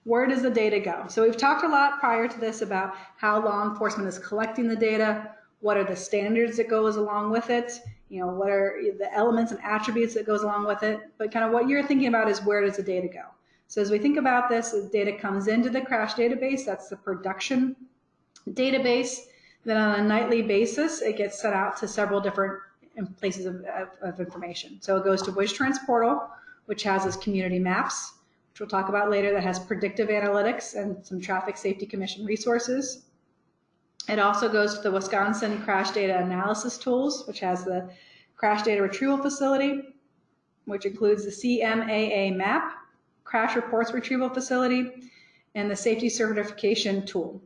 Where does the data go? So we've talked a lot prior to this about how law enforcement is collecting the data, what are the standards that goes along with it, what are the elements and attributes that goes along with it, but kind of what you're thinking about is where does the data go? So as we think about this, the data comes into the crash database, that's the production database. Then on a nightly basis, it gets sent out to several different places of information. So it goes to WisTransPortal, which has its community maps, which we'll talk about later, that has Predictive Analytics and some Traffic Safety Commission resources. It also goes to the Wisconsin Crash Data Analysis Tools, which has the Crash Data Retrieval Facility, which includes the CMAA map, Crash Reports Retrieval Facility, and the Safety Certification Tool.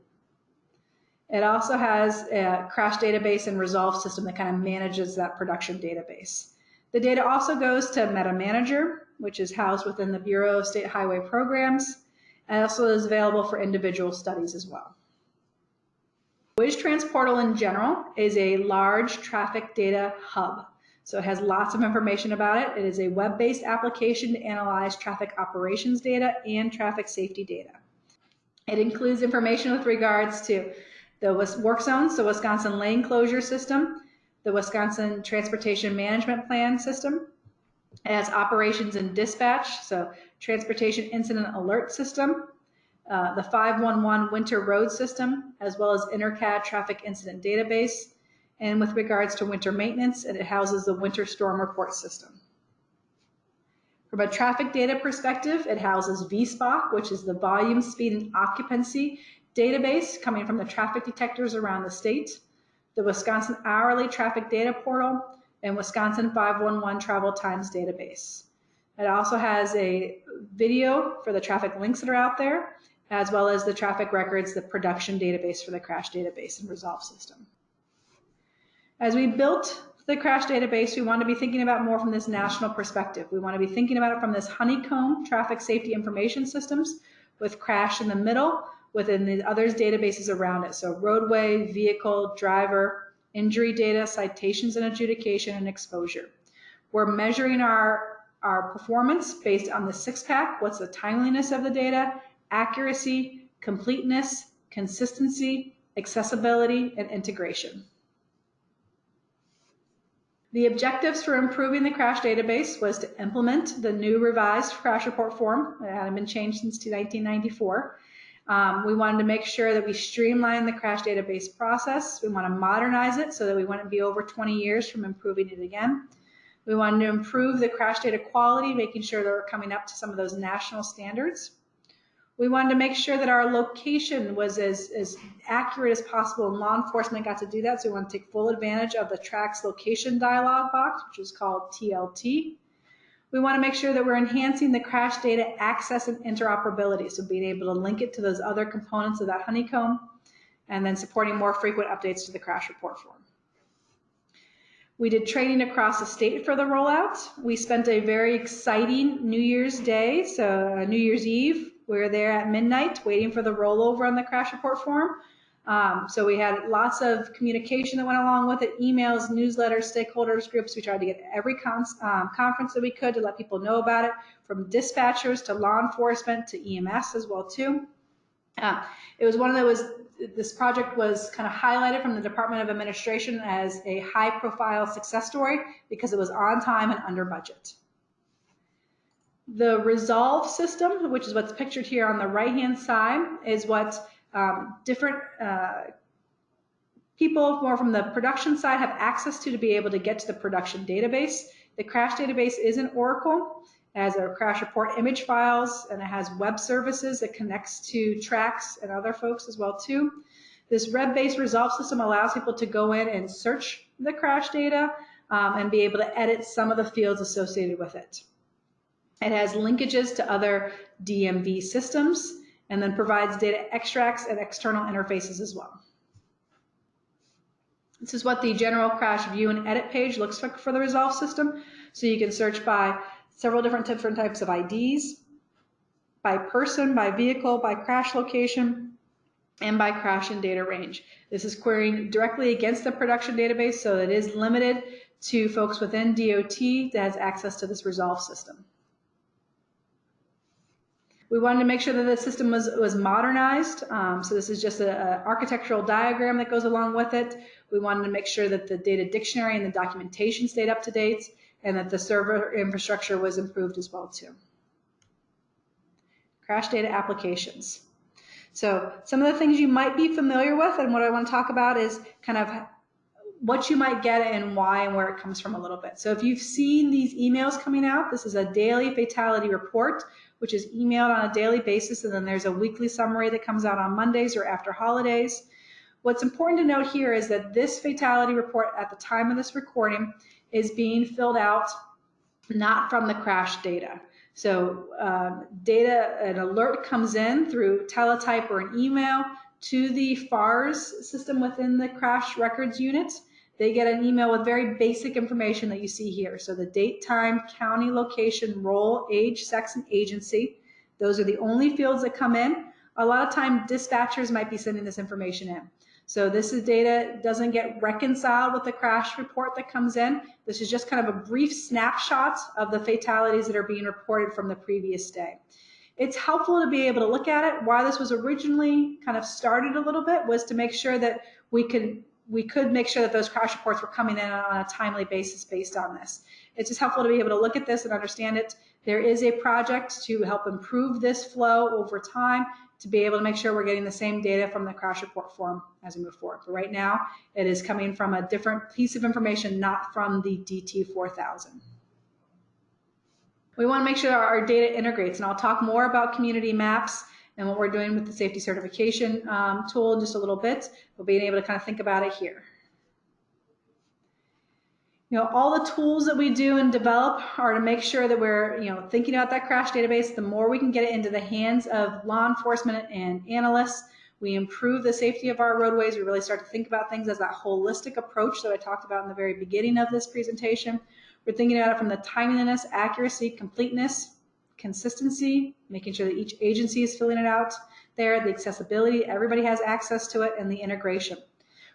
It also has a crash database and resolve system that kind of manages that production database. The data also goes to Meta Manager, which is housed within the Bureau of State Highway Programs, and also is available for individual studies as well. WisTransPortal in general is a large traffic data hub. So it has lots of information about it. It is a web-based application to analyze traffic operations data and traffic safety data. It includes information with regards to the work zones, the Wisconsin Lane Closure System, the Wisconsin Transportation Management Plan System. It has operations and dispatch, so Transportation Incident Alert System, the 511 Winter Road System, as well as InterCAD Traffic Incident Database. And with regards to winter maintenance, it houses the Winter Storm Report System. From a traffic data perspective, it houses VSPOC, which is the Volume, Speed, and Occupancy database coming from the traffic detectors around the state, the Wisconsin Hourly Traffic Data Portal, and Wisconsin 511 Travel Times database. It also has a video for the traffic links that are out there, as well as the traffic records, the production database for the crash database and resolve system. As we built the crash database, we want to be thinking about more from this national perspective. We want to be thinking about it from this honeycomb traffic safety information systems with crash in the middle, within the others databases around it. So roadway, vehicle, driver, injury data, citations and adjudication, and exposure. We're measuring our performance based on the six-pack. What's the timeliness of the data, accuracy, completeness, consistency, accessibility, and integration. The objectives for improving the crash database was to implement the new revised crash report form that hadn't been changed since 1994. We wanted to make sure that we streamline the crash database process. We want to modernize it so that we wouldn't be over 20 years from improving it again. We wanted to improve the crash data quality, making sure that we're coming up to some of those national standards. We wanted to make sure that our location was as accurate as possible, and law enforcement got to do that, so we want to take full advantage of the TRACS location dialog box, which is called TLT. We want to make sure that we're enhancing the crash data access and interoperability, so being able to link it to those other components of that honeycomb, and then supporting more frequent updates to the crash report form. We did training across the state for the rollout. We spent a very exciting New Year's Day, so New Year's Eve. We were there at midnight waiting for the rollover on the crash report form. So we had lots of communication that went along with it, emails, newsletters, stakeholders groups. We tried to get every conference that we could to let people know about it, from dispatchers to law enforcement to EMS as well too. It was one of those, this project was kind of highlighted from the Department of Administration as a high-profile success story because it was on time and under budget. The resolve system, which is what's pictured here on the right-hand side, is what different people more from the production side have access to be able to get to the production database. The crash database is in Oracle. It has our crash report image files, and it has web services that connects to TRACS and other folks as well too. This web-based resolve system allows people to go in and search the crash data and be able to edit some of the fields associated with it. It has linkages to other DMV systems and then provides data extracts and external interfaces as well. This is what the general crash view and edit page looks like for the resolve system. So you can search by several different types of IDs, by person, by vehicle, by crash location, and by crash and data range. This is querying directly against the production database, so it is limited to folks within DOT that has access to this resolve system. We wanted to make sure that the system was modernized. So this is just an architectural diagram that goes along with it. We wanted to make sure that the data dictionary and the documentation stayed up to date, and that the server infrastructure was improved as well too. Crash data applications. So some of the things you might be familiar with, and what I want to talk about is kind of what you might get and why and where it comes from a little bit. So if you've seen these emails coming out, this is a daily fatality report, which is emailed on a daily basis, and then there's a weekly summary that comes out on Mondays or after holidays. What's important to note here is that this fatality report at the time of this recording is being filled out not from the crash data. So data, an alert comes in through teletype or an email to the FARS system within the crash records unit. They get an email with very basic information that you see here. So the date, time, county, location, role, age, sex, and agency. Those are the only fields that come in. A lot of time dispatchers might be sending this information in. So this is data doesn't get reconciled with the crash report that comes in. This is just kind of a brief snapshot of the fatalities that are being reported from the previous day. It's helpful to be able to look at it. Why this was originally kind of started a little bit was to make sure that we could make sure that those crash reports were coming in on a timely basis based on this. It's just helpful to be able to look at this and understand it. There is a project to help improve this flow over time to be able to make sure we're getting the same data from the crash report form as we move forward. But right now, it is coming from a different piece of information, not from the DT4000. We want to make sure our data integrates, and I'll talk more about community maps and what we're doing with the safety certification tool in just a little bit, but being able to kind of think about it here. You know, all the tools that we do and develop are to make sure that we're, thinking about that crash database. The more we can get it into the hands of law enforcement and analysts, we improve the safety of our roadways. We really start to think about things as that holistic approach that I talked about in the very beginning of this presentation. We're thinking about it from the timeliness, accuracy, completeness, consistency, making sure that each agency is filling it out there, the accessibility, everybody has access to it, and the integration.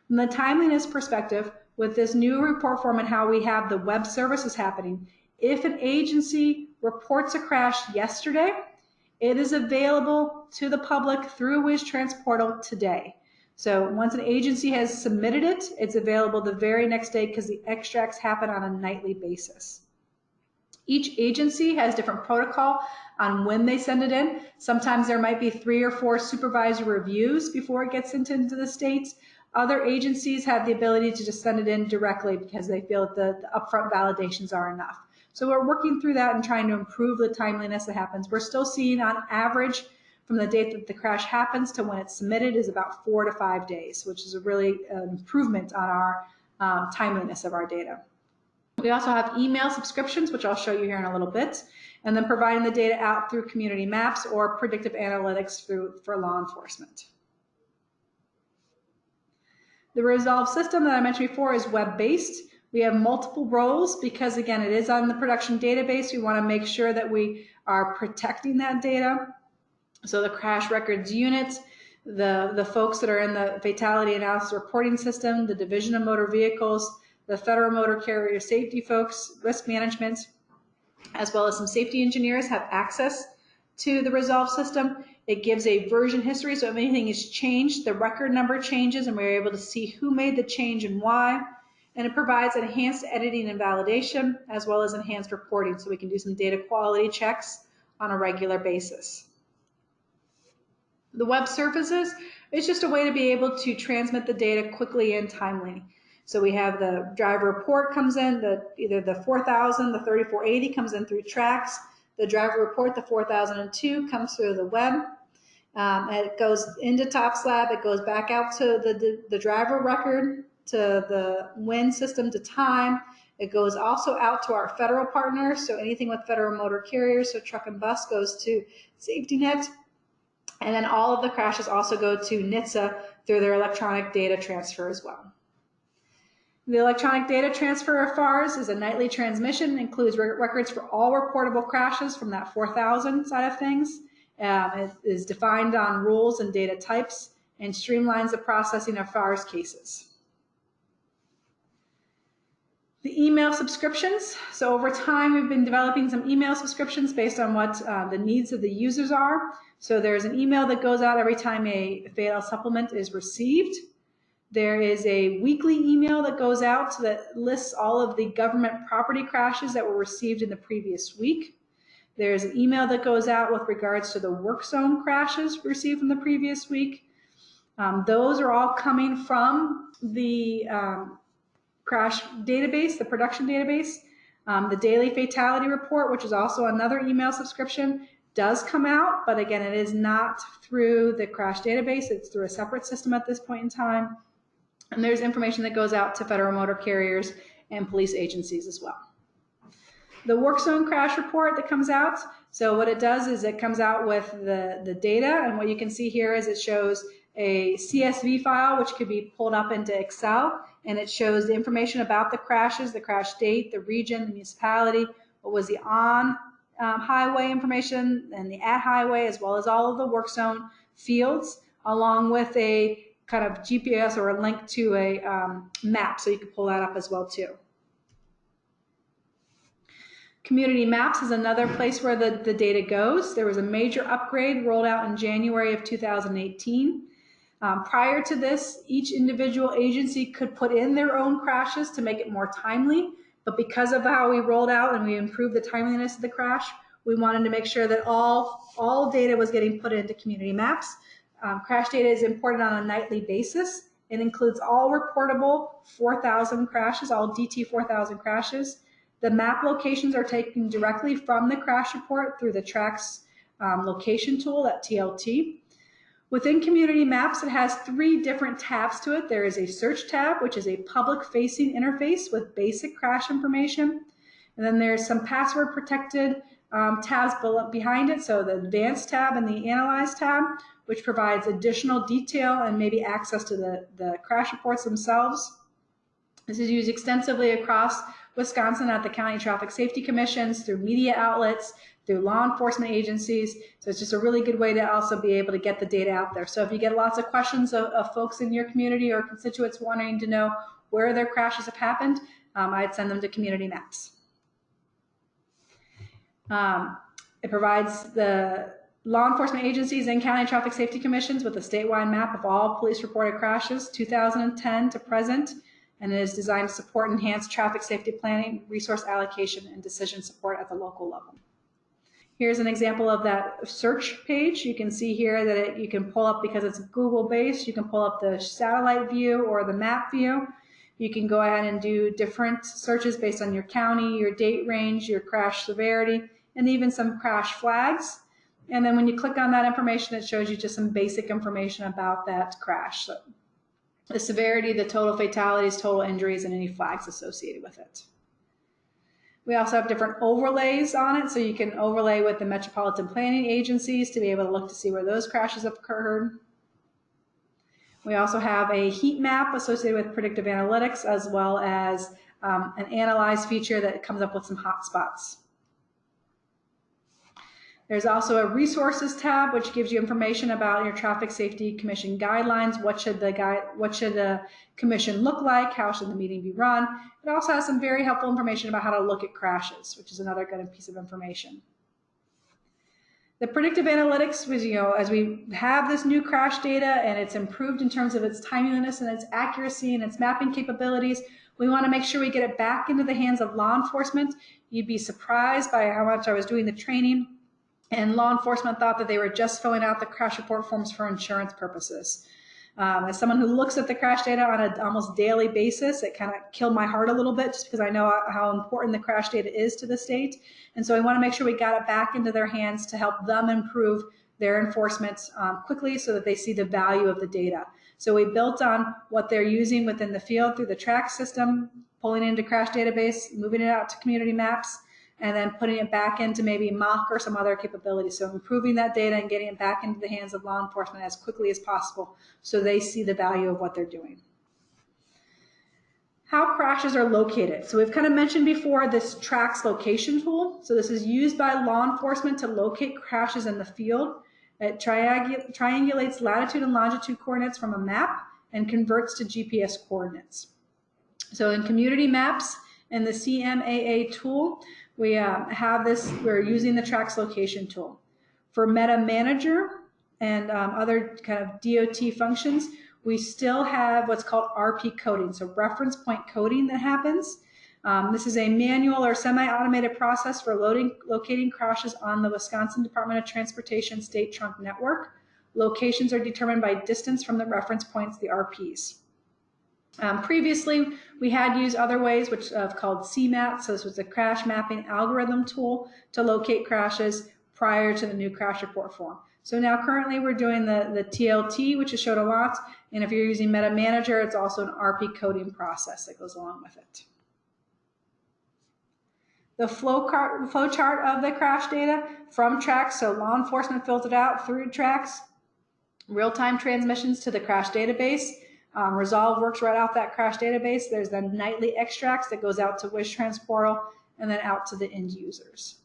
From the timeliness perspective, with this new report form and how we have the web services happening, if an agency reports a crash yesterday, it is available to the public through WisTransPortal today. So once an agency has submitted it, it's available the very next day because the extracts happen on a nightly basis. Each agency has different protocol on when they send it in. Sometimes there might be 3 or 4 supervisor reviews before it gets into the states. Other agencies have the ability to just send it in directly because they feel that the upfront validations are enough. So we're working through that and trying to improve the timeliness that happens. We're still seeing on average from the date that the crash happens to when it's submitted is about 4 to 5 days, which is a really improvement on our timeliness of our data. We also have email subscriptions, which I'll show you here in a little bit, and then providing the data out through community maps or predictive analytics for law enforcement. The Resolve system that I mentioned before is web-based. We have multiple roles because, again, it is on the production database. We want to make sure that we are protecting that data. So the crash records unit, the folks that are in the fatality analysis reporting system, the Division of Motor Vehicles, the Federal Motor Carrier Safety folks, risk management, as well as some safety engineers have access to the Resolve system. It gives a version history, so if anything is changed, the record number changes, and we're able to see who made the change and why. And it provides enhanced editing and validation, as well as enhanced reporting, so we can do some data quality checks on a regular basis. The web services is just a way to be able to transmit the data quickly and timely. So we have the driver report comes in, either the 4000, the 3480 comes in through tracks. The driver report, the 4002, comes through the web. It goes into TopSlab. It goes back out to the driver record, to the WIN system, to time. It goes also out to our federal partners. So anything with federal motor carriers, so truck and bus, goes to SafetyNet. And then all of the crashes also go to NHTSA through their electronic data transfer as well. The electronic data transfer of FARS is a nightly transmission, includes records for all reportable crashes from that 4000 side of things. It is defined on rules and data types and streamlines the processing of FARS cases. The email subscriptions. So over time, we've been developing some email subscriptions based on what the needs of the users are. So there's an email that goes out every time a fatal supplement is received. There is a weekly email that goes out that lists all of the government property crashes that were received in the previous week. There's an email that goes out with regards to the work zone crashes received from the previous week. Those are all coming from the crash database, the production database. The daily fatality report, which is also another email subscription, does come out, but again, it is not through the crash database. It's through a separate system at this point in time. And there's information that goes out to federal motor carriers and police agencies as well. The work zone crash report that comes out, so what it does is it comes out with the data, and what you can see here is it shows a CSV file which could be pulled up into Excel, and it shows the information about the crashes, the crash date, the region, the municipality, what was the on highway information and the at highway, as well as all of the work zone fields, along with a kind of GPS or a link to a map, so you can pull that up as well too. Community Maps is another place where the data goes. There was a major upgrade rolled out in January of 2018. Prior to this, each individual agency could put in their own crashes to make it more timely, but because of how we rolled out and we improved the timeliness of the crash, we wanted to make sure that all data was getting put into Community Maps. Crash data is imported on a nightly basis. It includes all reportable 4,000 crashes, all DT 4,000 crashes. The map locations are taken directly from the crash report through the TRACS location tool, that TLT. Within Community Maps, it has 3 different tabs to it. There is a search tab, which is a public-facing interface with basic crash information. And then there's some password-protected tabs behind it, so the Advanced tab and the Analyze tab, which provides additional detail and maybe access to the crash reports themselves. This is used extensively across Wisconsin at the county traffic safety commissions, through media outlets, through law enforcement agencies. So it's just a really good way to also be able to get the data out there. So if you get lots of questions of folks in your community or constituents wanting to know where their crashes have happened, I'd send them to Community Maps. It provides the law enforcement agencies and county traffic safety commissions with a statewide map of all police reported crashes, 2010 to present, and it is designed to support enhanced traffic safety planning, resource allocation, and decision support at the local level. Here's an example of that search page. You can see here that you can pull up, because it's Google based, you can pull up the satellite view or the map view. You can go ahead and do different searches based on your county, your date range, your crash severity, and even some crash flags. And then when you click on that information, it shows you just some basic information about that crash. So the severity, the total fatalities, total injuries, and any flags associated with it. We also have different overlays on it, so you can overlay with the metropolitan planning agencies to be able to look to see where those crashes have occurred. We also have a heat map associated with Predictive Analytics, as well as an Analyze feature that comes up with some hotspots. There's also a Resources tab, which gives you information about your Traffic Safety Commission guidelines. What should the commission look like? How should the meeting be run? It also has some very helpful information about how to look at crashes, which is another good piece of information. The Predictive Analytics was, as we have this new crash data and it's improved in terms of its timeliness and its accuracy and its mapping capabilities, we want to make sure we get it back into the hands of law enforcement. You'd be surprised by how much I was doing the training, and law enforcement thought that they were just filling out the crash report forms for insurance purposes. As someone who looks at the crash data on an almost daily basis, it kind of killed my heart a little bit, just because I know how important the crash data is to the state. And so we want to make sure we got it back into their hands to help them improve their enforcement quickly, so that they see the value of the data. So we built on what they're using within the field through the TRACS system, pulling into crash database, moving it out to Community Maps, and then putting it back into maybe mock or some other capability. So improving that data and getting it back into the hands of law enforcement as quickly as possible, so they see the value of what they're doing. How crashes are located. So we've kind of mentioned before this TRACS location tool. So this is used by law enforcement to locate crashes in the field. It triangulates latitude and longitude coordinates from a map and converts to GPS coordinates. So in Community Maps, In the CMAA tool, we have this, we're using the tracks location tool. For Meta Manager and other kind of DOT functions, we still have what's called RP coding, so reference point coding that happens. This is a manual or semi-automated process for locating crashes on the Wisconsin Department of Transportation State Trunk Network. Locations are determined by distance from the reference points, the RPs. Previously, we had used other ways, which are called CMAT, so this was a crash mapping algorithm tool to locate crashes prior to the new crash report form. So now currently we're doing the TLT, which is showed a lot, and if you're using Meta Manager, it's also an RP coding process that goes along with it. The flow chart of the crash data from tracks, so law enforcement filtered out through tracks, real-time transmissions to the crash database. Resolve works right off that crash database. There's then nightly extracts that goes out to WisTransPortal and then out to the end users.